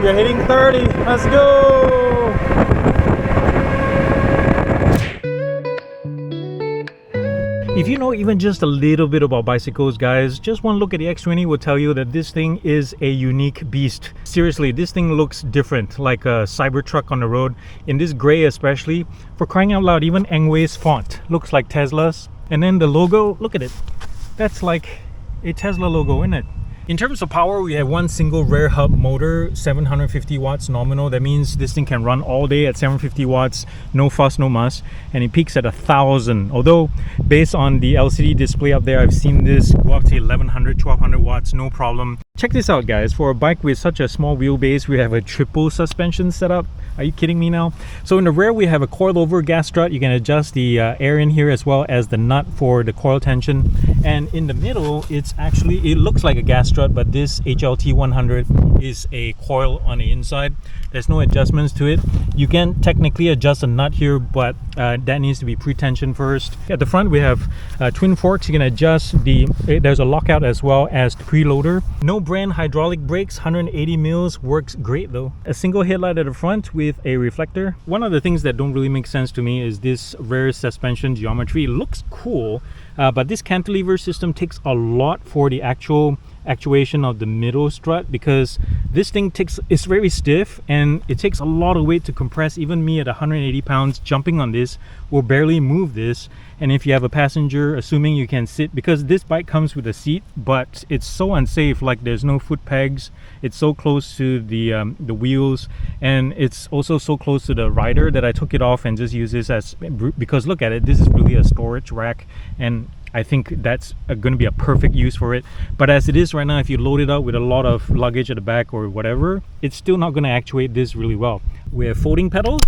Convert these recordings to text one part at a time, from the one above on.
You're hitting 30. Let's go. If you know even just a little bit about bicycles, guys, just one look at the X20 will tell you that this thing is a unique beast. Seriously, this thing looks different, like a Cybertruck on the road. In this gray especially, for crying out loud, even Engwe's font looks like Tesla's. And then the logo, look at it. That's like a Tesla logo, isn't it? In terms of power, we have one single rear hub motor, 750 watts nominal. That means this thing can run all day at 750 watts, no fuss, no muss, and it peaks at 1,000. Although, based on the LCD display up there, I've seen this go up to 1,100, 1,200 watts, no problem. Check this out, guys. For a bike with such a small wheelbase, we have a triple suspension setup. Are you kidding me now? So in the rear, we have a coiled over gas strut. You can adjust the air in here as well as the nut for the coil tension. And in the middle, it's actually, it looks like a gas strut, but this HLT 100 is a coil on the inside. There's no adjustments to it. You can technically adjust a nut here, but that needs to be pre-tensioned first. At the front, we have twin forks. You can adjust there's a lockout as well as the preloader. No brand hydraulic brakes, 180 mils, works great though. A single headlight at the front with a reflector. One of the things that don't really make sense to me is this rear suspension geometry. It looks cool, but this cantilever system takes a lot for the actual actuation of the middle strut, because this thing it's very stiff and it takes a lot of weight to compress. Even me at 180 pounds jumping on this will barely move this. And if you have a passenger, assuming you can sit, because this bike comes with a seat, but it's so unsafe, like there's no foot pegs, it's so close to the wheels, and it's also so close to the rider that I took it off and just use this as, because look at it, this is really a storage rack, and I think that's going to be a perfect use for it. But as it is right now, if you load it up with a lot of luggage at the back or whatever, it's still not going to actuate this really well. We have folding pedals.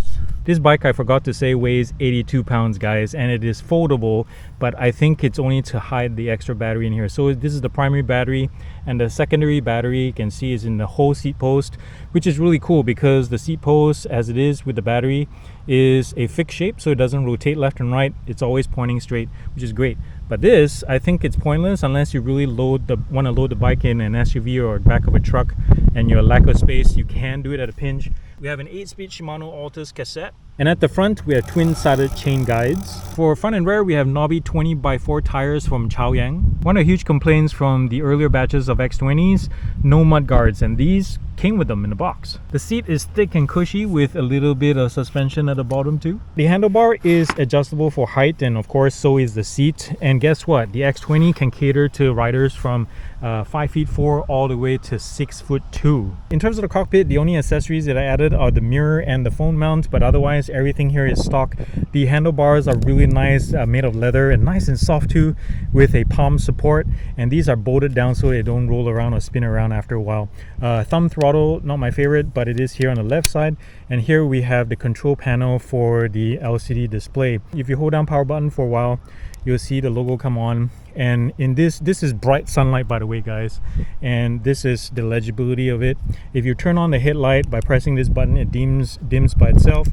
This bike, I forgot to say, weighs 82 pounds, guys, and it is foldable, but I think it's only to hide the extra battery in here. So this is the primary battery, and the secondary battery, you can see, is in the whole seat post, which is really cool because the seat post, as it is with the battery, is a fixed shape, so it doesn't rotate left and right. It's always pointing straight, which is great. But this, I think it's pointless unless you really want to load the bike in an SUV or back of a truck and your lack of space. You can do it at a pinch. We have an 8-speed Shimano Altus cassette. And at the front, we have twin-sided chain guides. For front and rear, we have knobby 20x4 tires from Chaoyang. One of the huge complaints from the earlier batches of X20s, no mud guards, and these came with them in the box. The seat is thick and cushy with a little bit of suspension at the bottom too. The handlebar is adjustable for height, and of course so is the seat. And guess what? The X20 can cater to riders from 5'4" all the way to 6'2". In terms of the cockpit, the only accessories that I added are the mirror and the phone mount, but otherwise everything here is stock. The handlebars are really nice, made of leather and nice and soft too, with a palm support, and these are bolted down so they don't roll around or spin around after a while. Thumb throttle, not my favorite, but it is here on the left side. And here we have the control panel for the LCD display. If you hold down power button for a while, you'll see the logo come on. And in this is bright sunlight, by the way, guys, and this is the legibility of it. If you turn on the headlight by pressing this button, it dims by itself.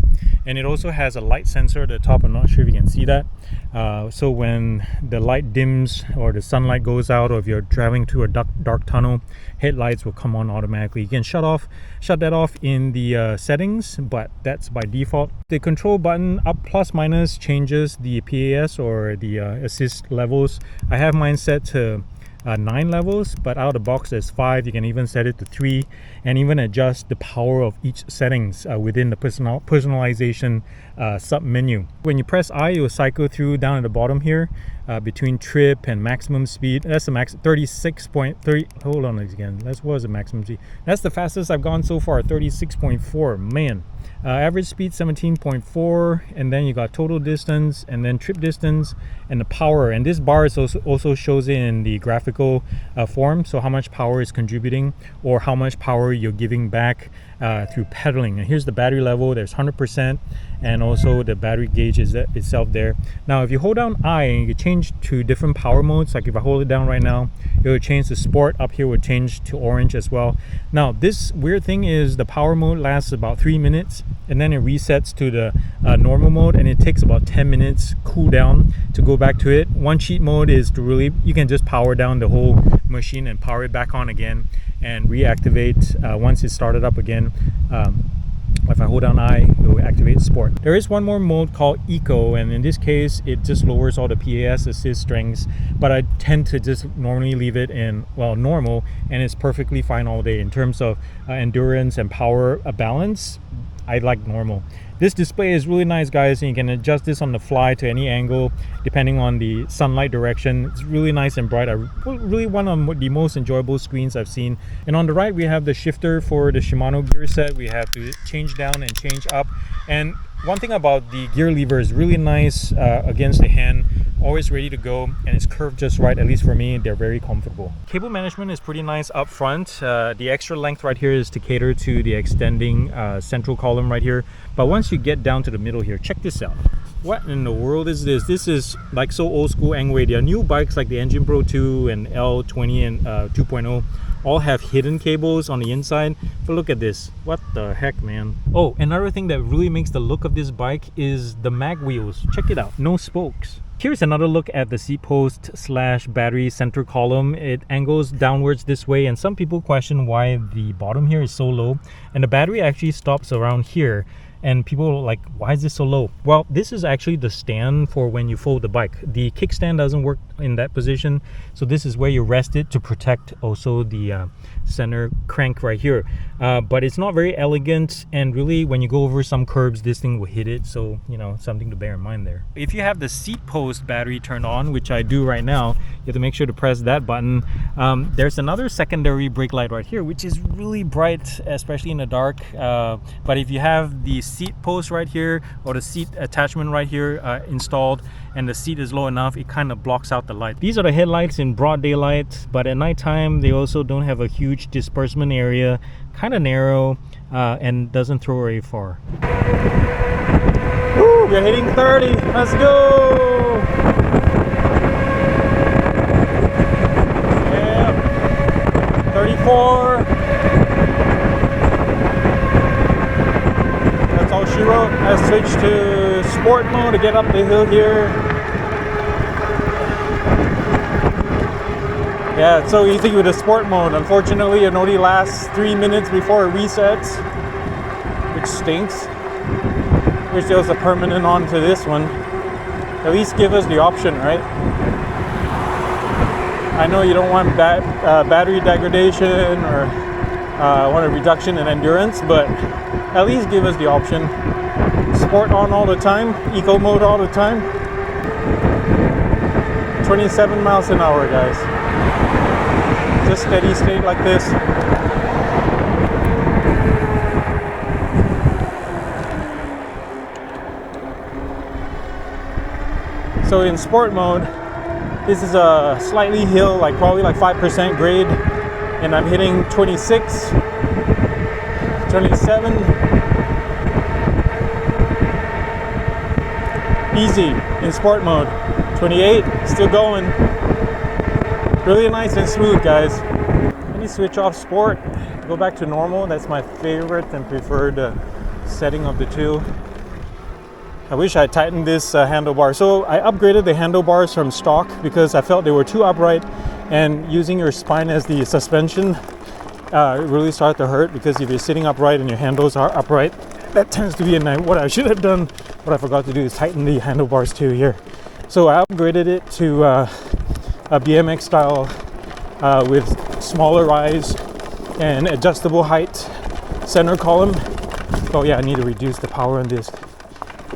And it also has a light sensor at the top. I'm not sure if you can see that. So when the light dims or the sunlight goes out, or if you're traveling through a dark tunnel, headlights will come on automatically. You can shut that off in the settings, but that's by default. The control button up plus minus changes the PAS or the assist levels. I have mine set to 9 levels, but out of the box there's 5. You can even set it to 3 and even adjust the power of each settings within the personalization sub menu. When you press I, it will cycle through down at the bottom here between trip and maximum speed. That's the max 36.30. Hold on again. What was the maximum speed? That's the fastest I've gone so far, 36.4. Man. Average speed 17.4, and then you got total distance and then trip distance and the power. And this bar is also shows it in the graphical form, so how much power is contributing or how much power you're giving back through pedaling. And here's the battery level. There's 100%, and also the battery gauge is itself there. Now if you hold down I, and you change to different power modes, like if I hold it down right now, it will change to sport. Up here will change to orange as well. Now this weird thing is the power mode lasts about 3 minutes, and then it resets to the normal mode, and it takes about 10 minutes cool down to go back to it. One cheat mode is to really, you can just power down the whole machine and power it back on again and reactivate once it's started up again. If I hold down I, it will activate sport. There is one more mode called Eco, and in this case it just lowers all the PAS assist strengths, but I tend to just normally leave it in, well, normal, and it's perfectly fine all day. In terms of endurance and power balance, I like normal. This display is really nice, guys, and you can adjust this on the fly to any angle depending on the sunlight direction. It's really nice and bright. Really one of the most enjoyable screens I've seen. And on the right we have the shifter for the Shimano gear set. We have to change down and change up, and one thing about the gear lever is really nice against the hand, always ready to go, and it's curved just right. At least for me, they're very comfortable. Cable management is pretty nice up front. The extra length right here is to cater to the extending central column right here, but once you get down to the middle here, check this out. What in the world is this? This is like so old school Engwe. There are new bikes like the Engine Pro 2 and L20 and 2.0 all have hidden cables on the inside, but look at this. What the heck, man. Oh, another thing that really makes the look of this bike is the mag wheels. Check it out, no spokes. Here's another look at the seat post / battery center column. It angles downwards this way, and some people question why the bottom here is so low, and the battery actually stops around here. And people are like, why is this so low? Well, this is actually the stand for when you fold the bike. The kickstand doesn't work in that position, so this is where you rest it to protect also the center crank right here. But it's not very elegant, and really when you go over some curbs, this thing will hit it, so you know, something to bear in mind there. If you have the seat post battery turned on, which I do right now, you have to make sure to press that button. There's another secondary brake light right here, which is really bright, especially in the dark. But if you have the seat post right here or the seat attachment right here installed, and the seat is low enough, it kind of blocks out the light. These are the headlights in broad daylight, but at nighttime they also don't have a huge disbursement area, kind of narrow, and doesn't throw very far. Woo, we're hitting 30. Let's go. Yeah, 34. That's all she wrote. I switched to sport mode to get up the hill here. Yeah, it's so easy with the sport mode. Unfortunately, it only lasts 3 minutes before it resets, which stinks. Wish there was a permanent on to this one. At least give us the option, right? I know you don't want battery degradation or want a reduction in endurance, but at least give us the option. Sport on all the time, eco mode all the time. 27 miles an hour, guys. Just steady state like this. So in sport mode, this is a slightly hill, like probably like 5% grade, and I'm hitting 26, 27. Easy in sport mode. 28, still going. Really nice and smooth, guys. Let me switch off sport, go back to normal. That's my favorite and preferred setting of the two. I wish I tightened this handlebar. So I upgraded the handlebars from stock because I felt they were too upright, and using your spine as the suspension really started to hurt, because if you're sitting upright and your handles are upright, that tends to be what I should have done. What I forgot to do is tighten the handlebars too here. So I upgraded it to a BMX style with smaller rise and adjustable height center column. Oh yeah, I need to reduce the power on this.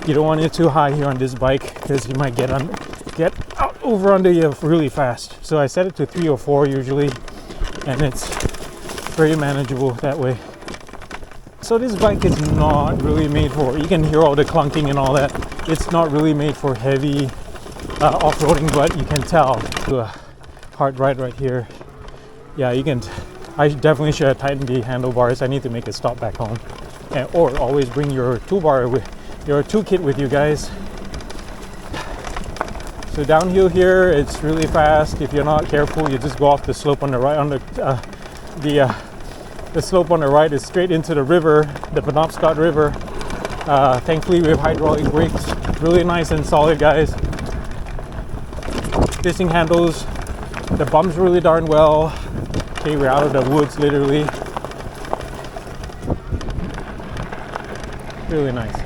You don't want it too high here on this bike because you might get out over under you really fast. So I set it to 3 or 4 usually, and it's very manageable that way. So this bike is not really made for, you can hear all the clunking and all that. It's not really made for heavy off-roading, but you can tell. Do a hard ride right here. Yeah, you can. I definitely should have tightened the handlebars. I need to make a stop back home, or always bring your toolbar with your toolkit with you guys. So downhill here, it's really fast. If you're not careful, you just go off the slope on the right. On the slope on the right is straight into the river, the Penobscot River. Thankfully we have hydraulic brakes, really nice and solid, guys. This thing handles the bumps really darn well. Okay, we're out of the woods literally. Really nice.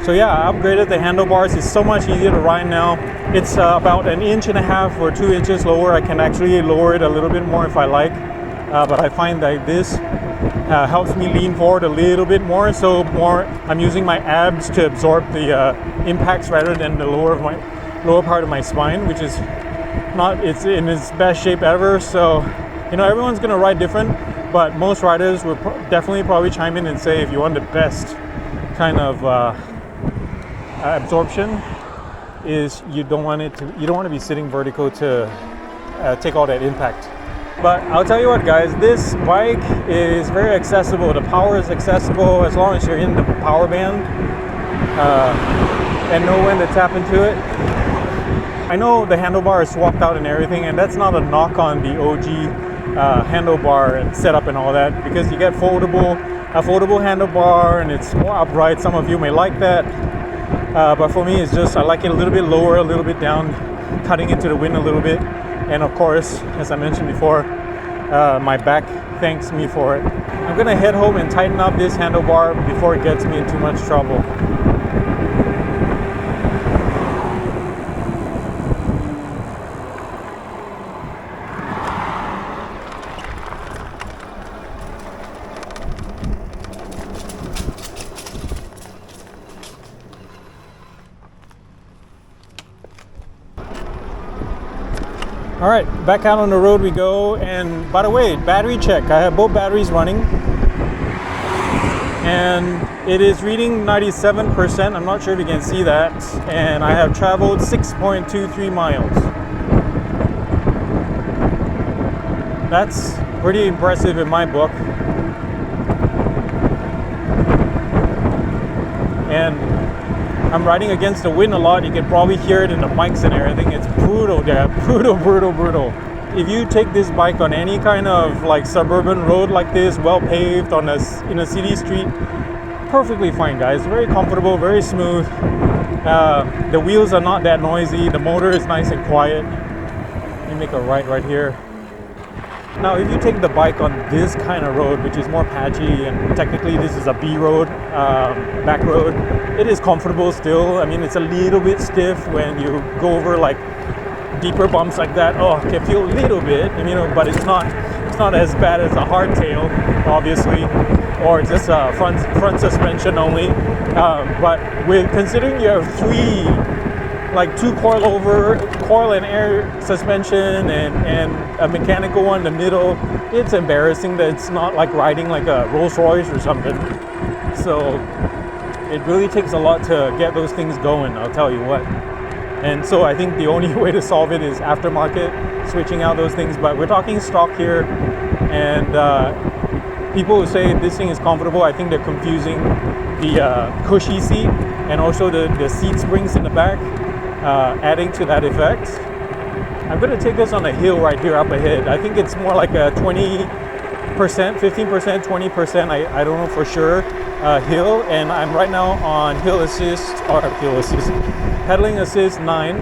So yeah, I upgraded the handlebars. It's so much easier to ride now. It's about 1.5 inches or 2 inches lower. I can actually lower it a little bit more if I like. But I find that this helps me lean forward a little bit more. So I'm using my abs to absorb the impacts rather than the lower part of my spine, which is not in its best shape ever. So, you know, everyone's gonna ride different, but most riders will definitely probably chime in and say if you want the best kind of absorption, is you don't want to be sitting vertical to take all that impact. But I'll tell you what, guys, this bike is very accessible. The power is accessible as long as you're in the power band and know when to tap into it. I know the handlebar is swapped out and everything, and that's not a knock on the OG handlebar and setup and all that, because you get a foldable handlebar and it's more upright. Some of you may like that, but for me it's just I like it a little bit lower, a little bit down, cutting into the wind a little bit. And of course, as I mentioned before, my back thanks me for it. I'm gonna head home and tighten up this handlebar before it gets me in too much trouble. All right, back out on the road we go. And by the way, battery check. I have both batteries running and it is reading 97%. I'm not sure if you can see that. And I have traveled 6.23 miles. That's pretty impressive in my book. And I'm riding against the wind a lot. You can probably hear it in the mics and everything. It's brutal there, brutal. If you take this bike on any kind of like suburban road like this, well paved in a city street, perfectly fine, guys. Very comfortable, very smooth. The wheels are not that noisy. The motor is nice and quiet. Let me make a right here. Now, if you take the bike on this kind of road, which is more patchy, and technically this is a B road, back road, it is comfortable still. I mean, it's a little bit stiff when you go over like deeper bumps like that. Oh, it can feel a little bit, you know, but it's not as bad as a hardtail, obviously, or just a front suspension only. But with considering you have two coil and air suspension and a mechanical one in the middle, it's embarrassing that it's not like riding like a Rolls Royce or something. So it really takes a lot to get those things going, I'll tell you what. And so I think the only way to solve it is aftermarket, switching out those things. But we're talking stock here, and people who say this thing is comfortable, I think they're confusing the cushy seat and also the seat springs in the back, adding to that effect. I'm going to take this on a hill right here up ahead. I think it's more like a 20%, 15%, 20%, I don't know for sure, hill. And I'm right now on pedaling assist 9,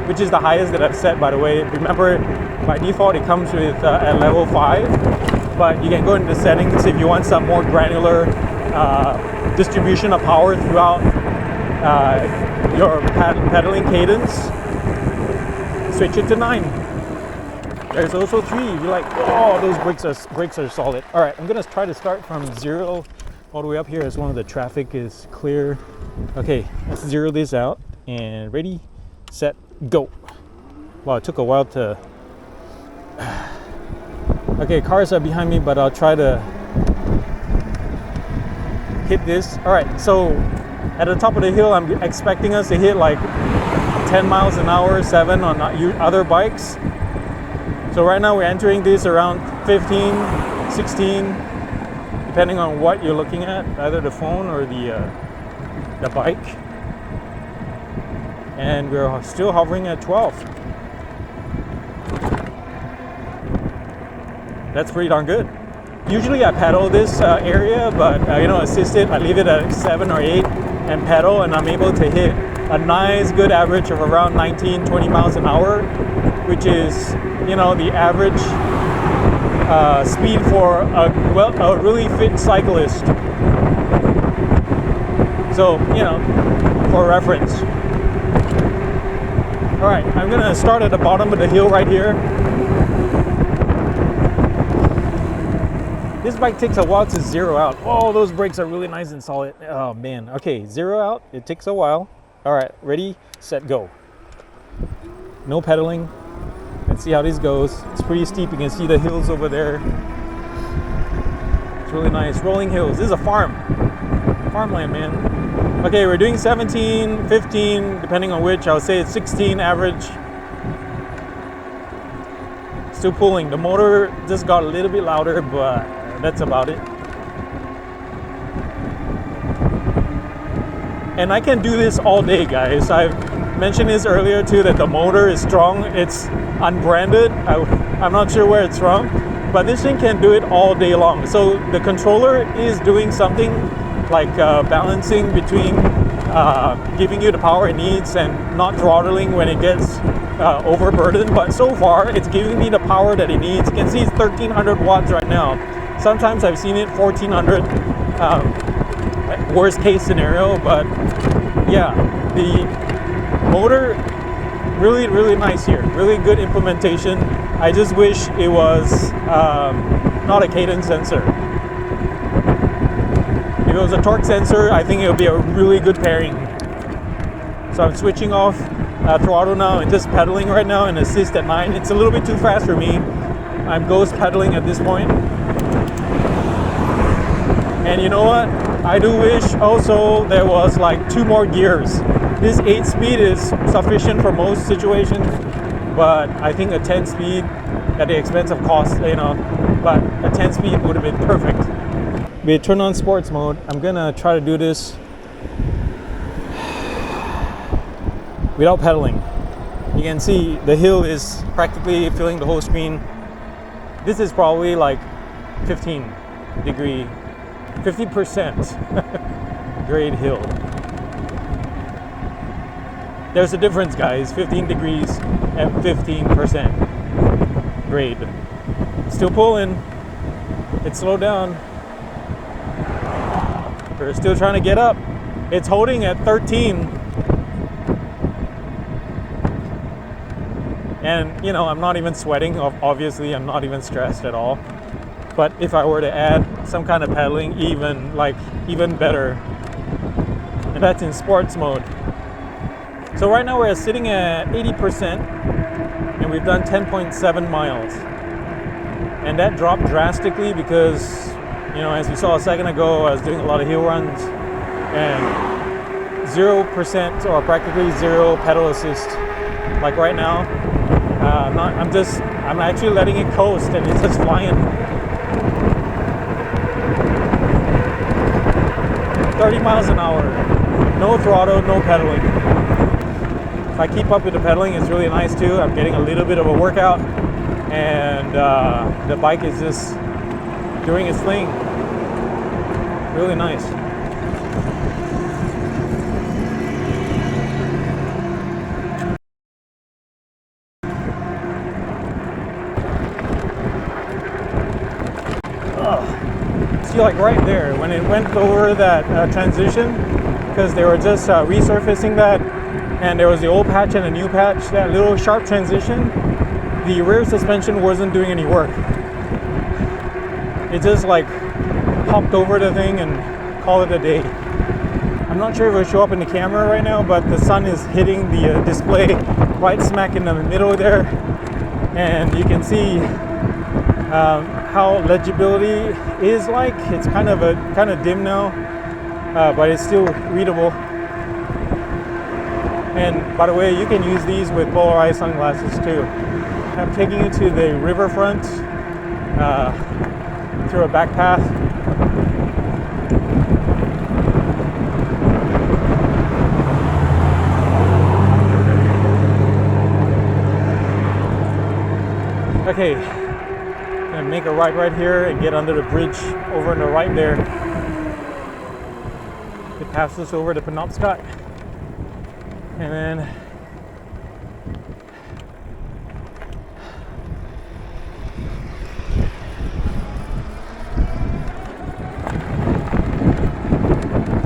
which is the highest that I've set, by the way. Remember, by default it comes with at level 5, but you can go into the settings if you want some more granular distribution of power throughout your pedaling cadence. Switch it to 9. There's also 3. You're like, oh, those brakes are solid. All right, I'm gonna try to start from 0 all the way up here as long as the traffic is clear. Okay, let's zero this out. And ready, set, go. Wow, it took a while to... Okay, cars are behind me, but I'll try to hit this. All right, so at the top of the hill, I'm expecting us to hit like 10 miles an hour, 7 on other bikes. So right now we're entering this around 15, 16, depending on what you're looking at, either the phone or the bike. And we're still hovering at 12. That's pretty darn good. Usually I pedal this area, but you know, assisted, I leave it at 7 or 8 and pedal, and I'm able to hit a nice good average of around 19-20 miles an hour, which is, you know, the average speed for a really fit cyclist. So, you know, for reference. All right, I'm gonna start at the bottom of the hill right here. This bike takes a while to zero out. Oh, those brakes are really nice and solid. Oh man. Okay, zero out. It takes a while. All right, ready, set, go. No pedaling. Let's see how this goes. It's pretty steep. You can see the hills over there. It's really nice. Rolling hills. This is a farmland, man. Okay, we're doing 17, 15, depending on which. I would say it's 16 average. Still pulling. The motor just got a little bit louder, but that's about it. And I can do this all day, guys. I've mentioned this earlier too, that the motor is strong. It's unbranded. I'm not sure where it's from, but this thing can do it all day long. So the controller is doing something like balancing between giving you the power it needs and not throttling when it gets overburdened. But so far, it's giving me the power that it needs. You can see it's 1300 watts right now. Sometimes I've seen it 1400, worst case scenario, but yeah, the motor really, really nice here. Really good implementation. I just wish it was not a cadence sensor. If it was a torque sensor, I think it would be a really good pairing. So I'm switching off throttle now and just pedaling right now and assist at 9. It's a little bit too fast for me. I'm ghost pedaling at this point. And you know what? I do wish also there was like 2 more gears. This 8 speed is sufficient for most situations, but I think a 10 speed at the expense of cost, you know, but a 10 speed would have been perfect. We turn on sports mode. I'm gonna try to do this without pedaling. You can see the hill is practically filling the whole screen. This is probably like 50% grade hill. There's a difference, guys. 15 degrees and 15% grade. Still pulling. It slowed down. We're still trying to get up. It's holding at 13. And, you know, I'm not even sweating. Obviously, I'm not even stressed at all. But if I were to add some kind of pedaling, even better. And that's in sports mode. So right now we're sitting at 80% and we've done 10.7 miles. And that dropped drastically because, you know, as we saw a second ago, I was doing a lot of hill runs and 0% or practically zero pedal assist. Like right now, I'm actually letting it coast and it's just flying. 30 miles an hour, no throttle, no pedaling. If I keep up with the pedaling, it's really nice too. I'm getting a little bit of a workout and the bike is just doing its thing. Really nice. See, like right there, when it went over that transition, because they were just resurfacing that, and there was the old patch and a new patch, that little sharp transition, the rear suspension wasn't doing any work. It just like hopped over the thing and called it a day. I'm not sure if it'll show up in the camera right now, but the sun is hitting the display right smack in the middle there, and you can see how legibility is like. It's kind of dim now, but it's still readable. And by the way, you can use these with polarized sunglasses too. I'm taking you to the riverfront through a back path. Okay, Gonna make a right here and get under the bridge over on the right there. It passes over the Penobscot, and then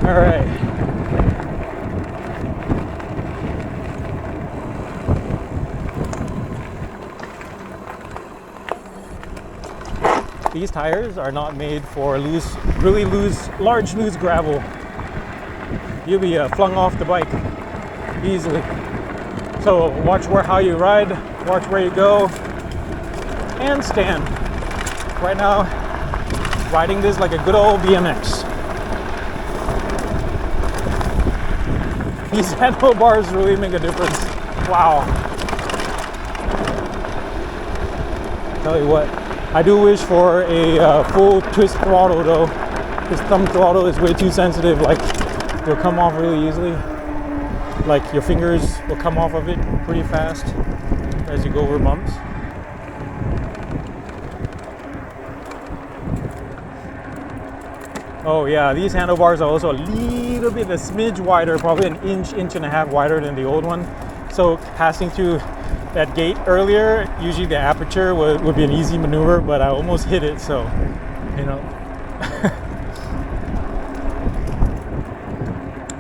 all right. These tires are not made for large loose gravel. You'll be flung off the bike easily. So watch how you ride, watch where you go, and stand. Right now, riding this like a good old BMX. These handlebars really make a difference. Wow. Tell you what, I do wish for a full twist throttle though. This thumb throttle is way too sensitive. Like, it'll come off really easily. Like, your fingers will come off of it pretty fast as you go over bumps. Oh yeah, these handlebars are also a little bit, a smidge wider, probably an inch and a half wider than the old one. So passing through that gate earlier, usually the aperture would be an easy maneuver, but I almost hit it, so, you know.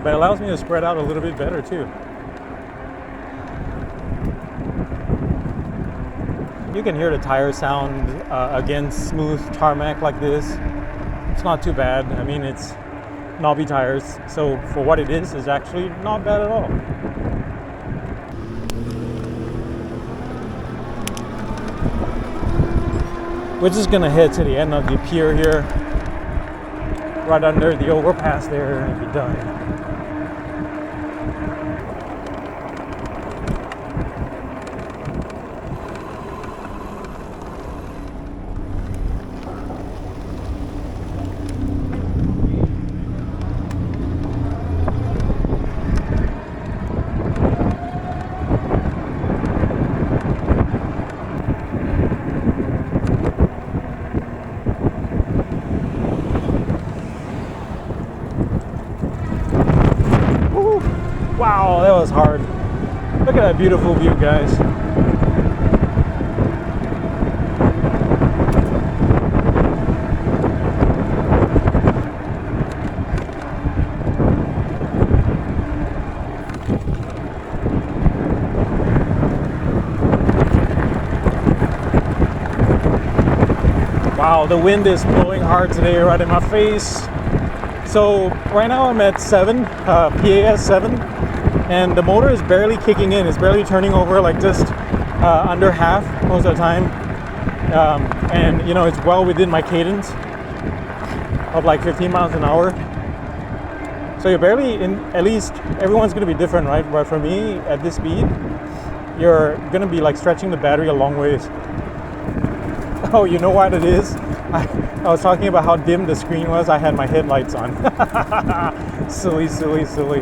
But it allows me to spread out a little bit better too. You can hear the tire sound against smooth tarmac like this. It's not too bad. I mean, it's knobby tires, so for what it is actually not bad at all. We're just gonna head to the end of the pier here, right under the overpass there, and be done. Wow, that was hard. Look at that beautiful view, guys. Wow, the wind is blowing hard today right in my face. So right now I'm at 7, PAS 7. And the motor is barely kicking in. It's barely turning over, like just under half most of the time. And you know, it's well within my cadence of like 15 miles an hour. So you're barely in, at least everyone's gonna be different, right? But for me, at this speed, you're gonna be like stretching the battery a long ways. Oh, you know what it is? I was talking about how dim the screen was. I had my headlights on. Silly, silly, silly.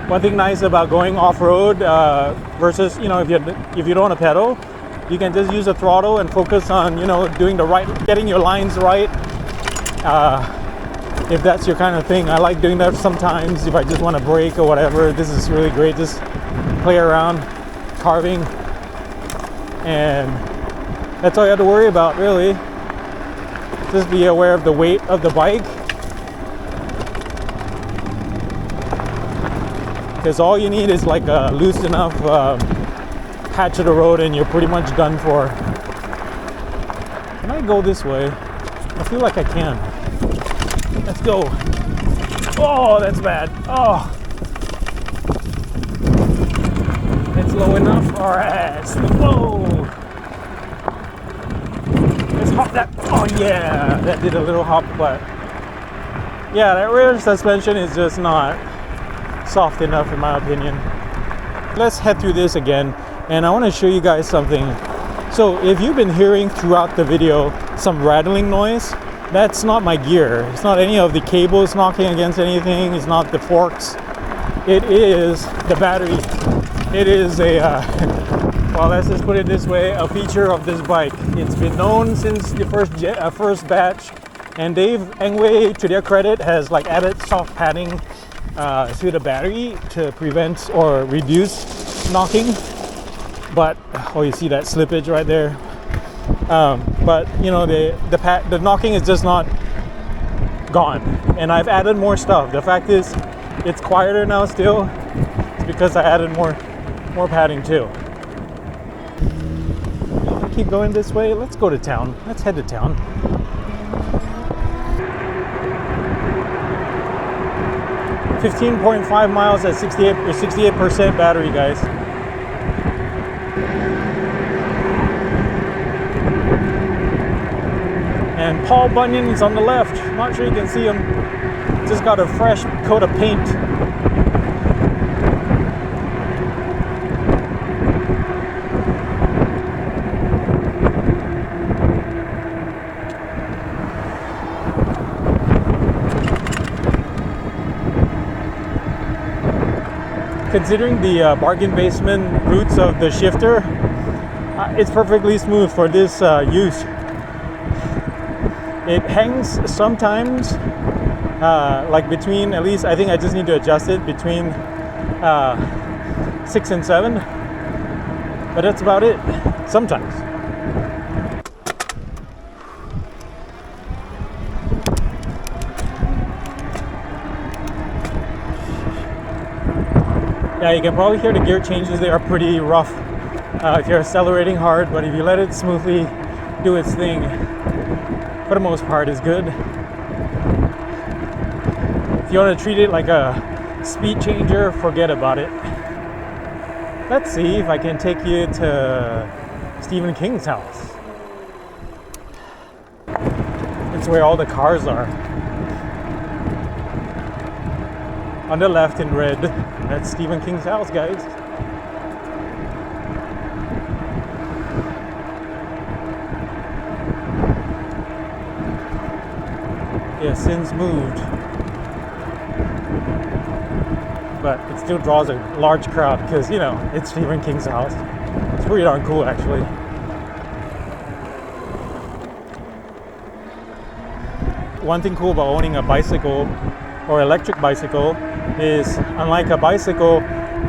One thing nice about going off-road versus, you know, if you don't want to pedal, you can just use the throttle and focus on, you know, doing the right, getting your lines right. If that's your kind of thing, I like doing that sometimes. If I just want to brake or whatever, this is really great. Just play around, carving, and that's all you have to worry about, really. Just be aware of the weight of the bike. Because all you need is like a loose enough patch of the road and you're pretty much done for. Can I go this way? I feel like I can. Let's go. Oh, that's bad. Oh. It's low enough. All right. Whoa. Let's hop that. Oh yeah, that did a little hop, but yeah, that rear suspension is just not soft enough in my opinion. Let's head through this again, and I want to show you guys something. So if you've been hearing throughout the video some rattling noise, that's not my gear. It's not any of the cables knocking against anything. It's not the forks. It is the battery. It is a, well, let's just put it this way, a feature of this bike. It's been known since the first batch, and Engwe, to their credit, has like added soft padding to the battery to prevent or reduce knocking. But oh, you see that slippage right there. But you know, the knocking is just not gone, and I've added more stuff. The fact is, it's quieter now still. It's because I added more padding too. Keep going this way. Let's go to town. Let's head to town. .5 miles at 68% battery, guys. And Paul Bunyan is on the left. Not sure you can see him. Just got a fresh coat of paint. Considering the bargain basement roots of the shifter, it's perfectly smooth for this use. It hangs sometimes, like between, at least I think I just need to adjust it between 6 and 7, but that's about it, sometimes. Yeah, you can probably hear the gear changes. They are pretty rough if you're accelerating hard, but if you let it smoothly do its thing, for the most part, is good. If you want to treat it like a speed changer, forget about it. Let's see if I can take you to Stephen King's house. It's where all the cars are. On the left in red, that's Stephen King's house, guys. Yeah, since moved, but it still draws a large crowd because, you know, it's Stephen King's house. It's pretty darn cool, actually. One thing cool about owning a bicycle or electric bicycle is, unlike a bicycle,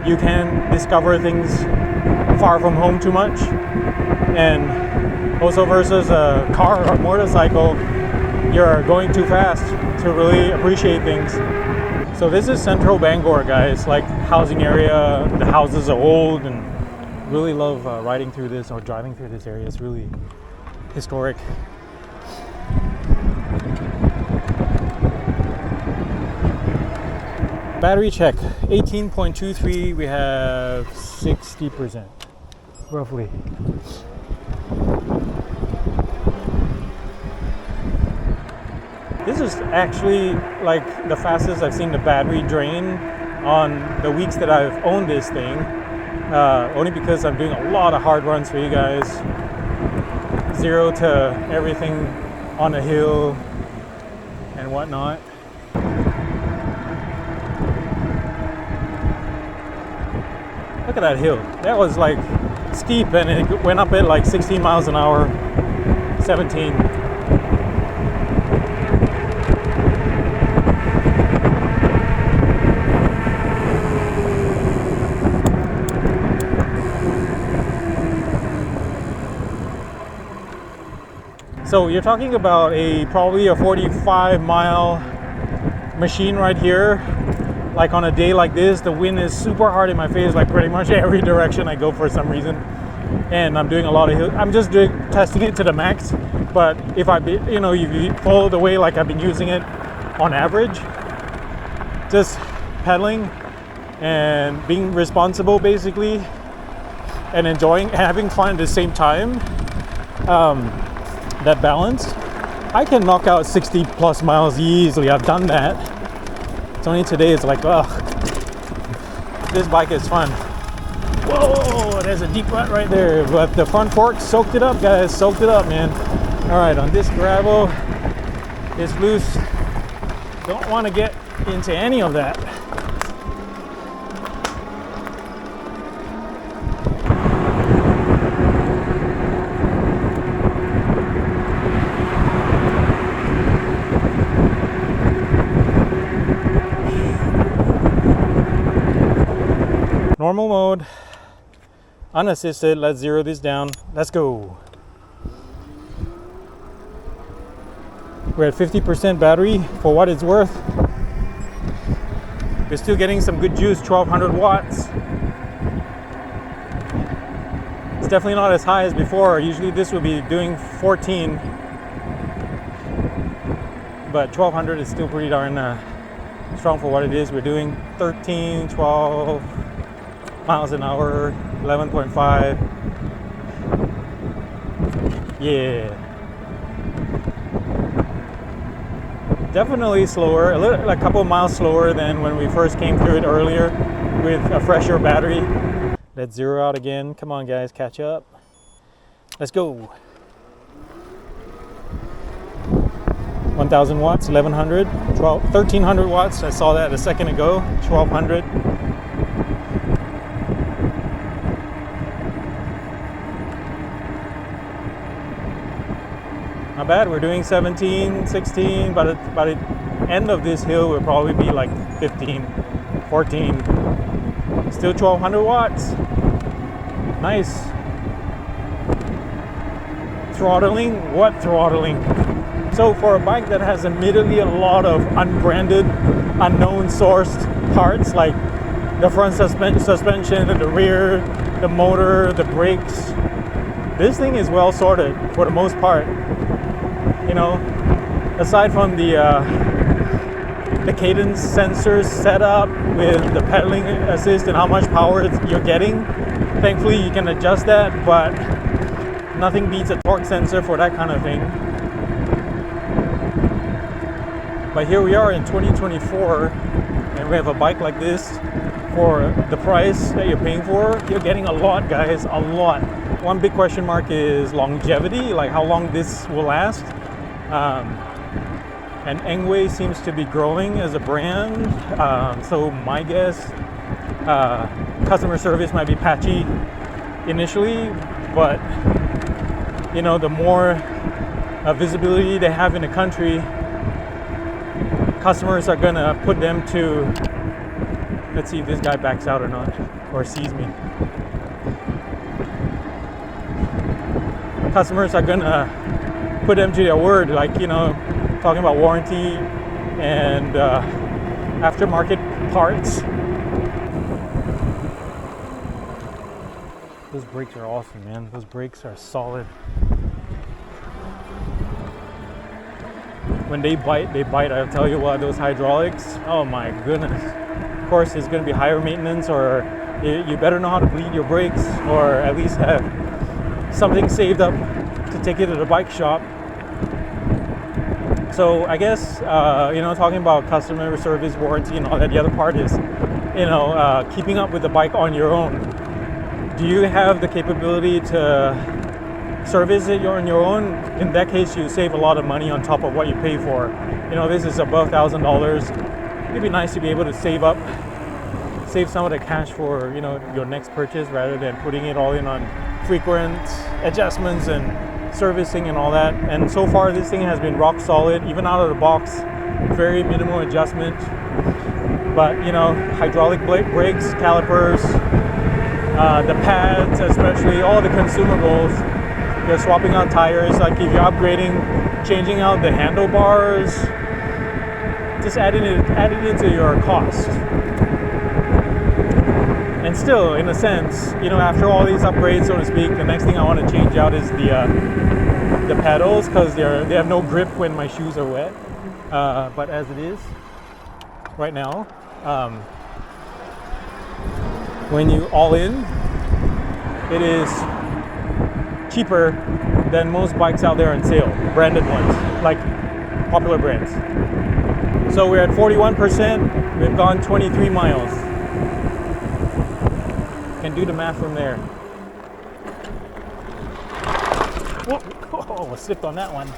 you can discover things far from home too much, and also versus a car or motorcycle, you're going too fast to really appreciate things. So this is central Bangor, guys, like housing area. The houses are old, and really love riding through this or driving through this area. It's really historic. Battery check, 18.23, we have 60%, roughly. This is actually like the fastest I've seen the battery drain on the weeks that I've owned this thing. Only because I'm doing a lot of hard runs for you guys. 0 to everything on a hill and whatnot. Look at that hill. That was like steep, and it went up at like 16 miles an hour, 17. So you're talking about probably a 45-mile machine right here. Like on a day like this, the wind is super hard in my face, like pretty much every direction I go for some reason. And I'm doing a lot of hill. I'm just testing it to the max. But if you follow the way like I've been using it on average, just pedaling and being responsible basically, and enjoying, having fun at the same time. That balance, I can knock out 60 plus miles easily. I've done that. It's only today it's like, ugh, this bike is fun. Whoa, there's a deep rut right there, but the front fork soaked it up, guys. Soaked it up, man. All right, on this gravel, It's loose. Don't want to get into any of that. Normal mode, unassisted. Let's zero this down. Let's go. We're at 50% battery. For what it's worth, we're still getting some good juice, 1200 watts. It's definitely not as high as before. Usually this would be doing 14, but 1200 is still pretty darn strong for what it is. We're doing 13, 12 miles an hour, 11.5. Yeah. Definitely slower, a couple of miles slower than when we first came through it earlier with a fresher battery. Let's zero out again. Come on guys, catch up. Let's go. 1000 watts, 1100, 1300 watts. I saw that a second ago, 1200. Not bad. We're doing 17, 16, but by the end of this hill we'll probably be like 15, 14. Still 1200 watts. Nice. Throttling? What throttling? So for a bike that has admittedly a lot of unbranded, unknown sourced parts, like the front suspension, the rear, the motor, the brakes, this thing is well sorted for the most part. You know, aside from the cadence sensors set up with the pedaling assist and how much power you're getting, thankfully you can adjust that, but nothing beats a torque sensor for that kind of thing. But here we are in 2024, and we have a bike like this for the price that you're paying for. You're getting a lot, guys, a lot. One big question mark is longevity, like how long this will last. And Engwe seems to be growing as a brand, so my guess, customer service might be patchy initially, but you know, the more visibility they have in the country, customers are gonna put them to, let's see if this guy backs out or not, or sees me. Customers are gonna put them to their word, like, you know, talking about warranty and aftermarket parts. Those brakes are awesome, man. Those brakes are solid. When they bite, I'll tell you what, those hydraulics, oh my goodness. Of course, it's going to be higher maintenance, or you better know how to bleed your brakes, or at least have something saved up to take it to the bike shop. So I guess, you know, talking about customer service, warranty and all that, the other part is, you know, keeping up with the bike on your own. Do you have the capability to service it on your own? In that case, you save a lot of money on top of what you pay for. You know, this is above $1,000. It'd be nice to be able to save some of the cash for, you know, your next purchase, rather than putting it all in on frequent adjustments and servicing and all that. And so far this thing has been rock solid, even out of the box, very minimal adjustment. But you know, hydraulic brakes, calipers, the pads, especially all the consumables. You're swapping out tires, like if you're upgrading, changing out the handlebars, just adding it to your cost. And still, in a sense, you know, after all these upgrades, so to speak, the next thing I want to change out is the pedals, because they have no grip when my shoes are wet. But as it is right now, when you all in, it is cheaper than most bikes out there on sale, branded ones, like popular brands. So we're at 41%. We've gone 23 miles. Can do the math from there. Whoa, I slipped on that one.